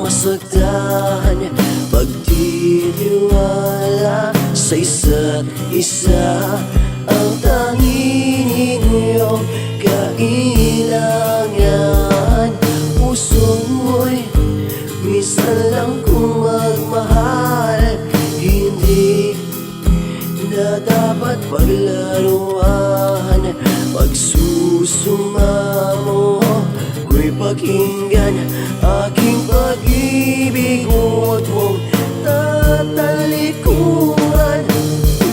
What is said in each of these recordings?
masagdan, pagtitiwala sa isa't isa, ang tanging inyong kailangan. Puso mo'y minsan lang kung magmahal, hindi na dapat paglaruan. Pagsusumamo ko'y pakinggan, aking pag-ibig huwag mong tatalikuran.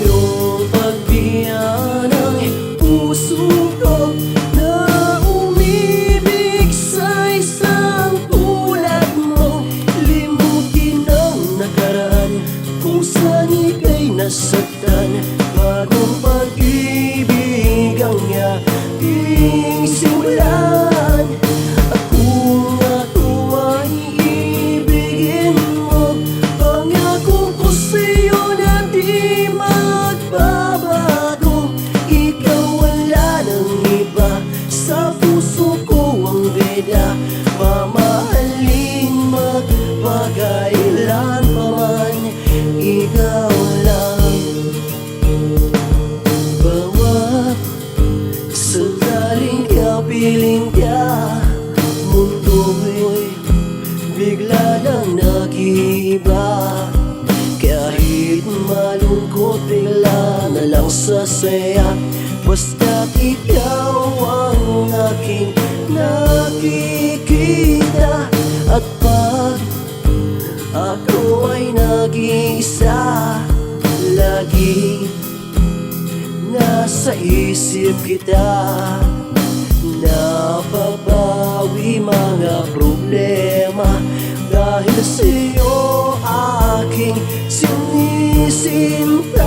Yung pagbiyan ng puso ko na umibig sa isang tulad mo. Limutin ang nakaraan kung saan ika'y nasaktan, bagong pag-ibig ang ating simulan. Ako ay ibigin mo, pangako ko sa'yo na di magbabago. Ikaw wala ng iba, sa puso ko ang bida, mamahalin magpakailan pa man, ikaw lang. Bawat sandaling kapiling ka, mundo'y bigla nang nag-iiba. Kahit malungkot, bigla na lang sasaya, basta't ikaw ang aking nakikita. At pag ako ay nag-iisa, lagi nasa isip kita. Napapawi mga problema dahil sa'yo aking sinisinta.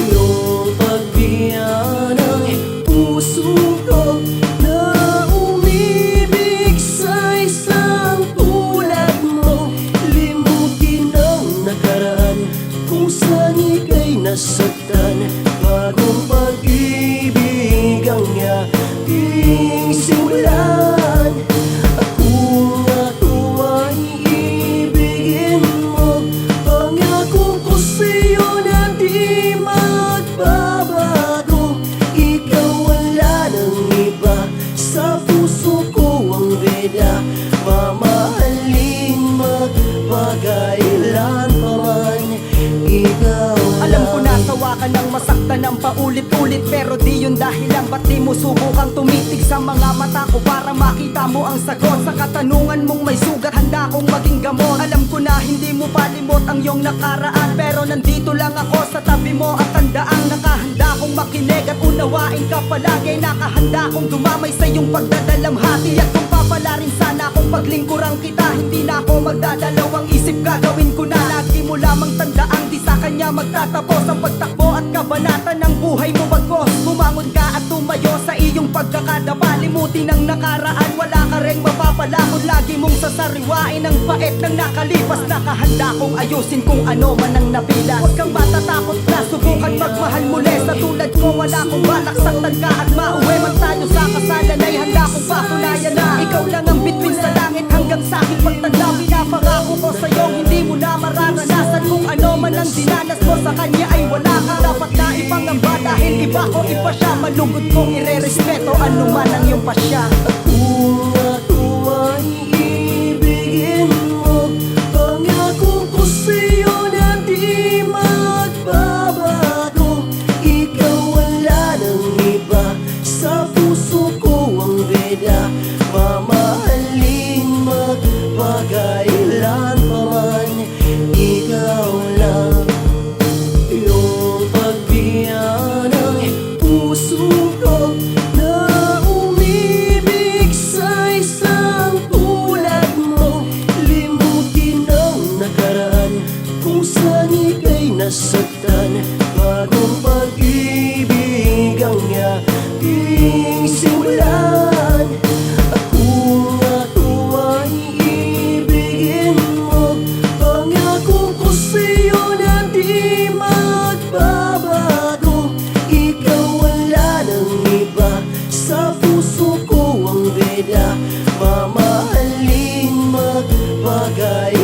Yung pagbiyan ng puso ko na umibig sa isang tulad mo. Limutin ang nakaraan kung saan ika'y nasaktan, bagong pag-ibig ang ating simulan. Ako ay ibigin mo, pangako ko sa'yo na di magbabago. Ikaw wala ng iba, sa puso ko ang bida, mamahalin magpakailan pa man, ikaw lang. Alam ko nasawa ka ng masaktan ng paulit-ulit, pero di yun dahilan ba't di mo subukang tumitig sa mga mata ko para makita mo ang sagot sa katanungan mong may sugat. Handa kong maging gamot. Alam ko na hindi mo palimot ang iyong nakaraan, pero nandito lang ako sa tabi mo at tandaang nakahanda kong makinig at unawain ka palagi. Nakahanda kong dumamay sa iyong pagdadalamhati, at kung papalarin sana akong paglingkurang kita, hindi na ako magdadalawang isip, gagawin ko na. Lagi mo lamang tandaang di sa kanya magtatapos ang pagtakbo at kabanata ng buhay mo bagos. Bumangon ka at tumayo sa iyong pagkakadapa, limutin ang nakaraan, wala ka ring mapapalakot. Lagi mong sasariwain ang pait ng nakalipas, nakahanda kong ayusin kung ano man ang napila. Huwag kang matatakot na subukan magmahal muli, sa tulad ko wala kong balak saktan ka at mauwi man tayo sa kasalan, ay handa kong patunayan na ikaw lang ang bituin sa langit hanggang sa aking pagtanda. Pinapangako ko sa'yo hindi mo na mararanasan kung ano man ang dinanas mo, sa kanya ay wala ka dapat na ipangamba, dahil iba ko iba siya. Malugod kong irerespeto ano man ang iyong pasya. Ako ay ibigin mo, pangako ko sa'yo na di magbabago. Ikaw wala ng iba, sa puso ko ang bida, mamahalin magpakailan pa man, ikaw lang. Yung pagbiyan ng puso ko na umibig sa bagay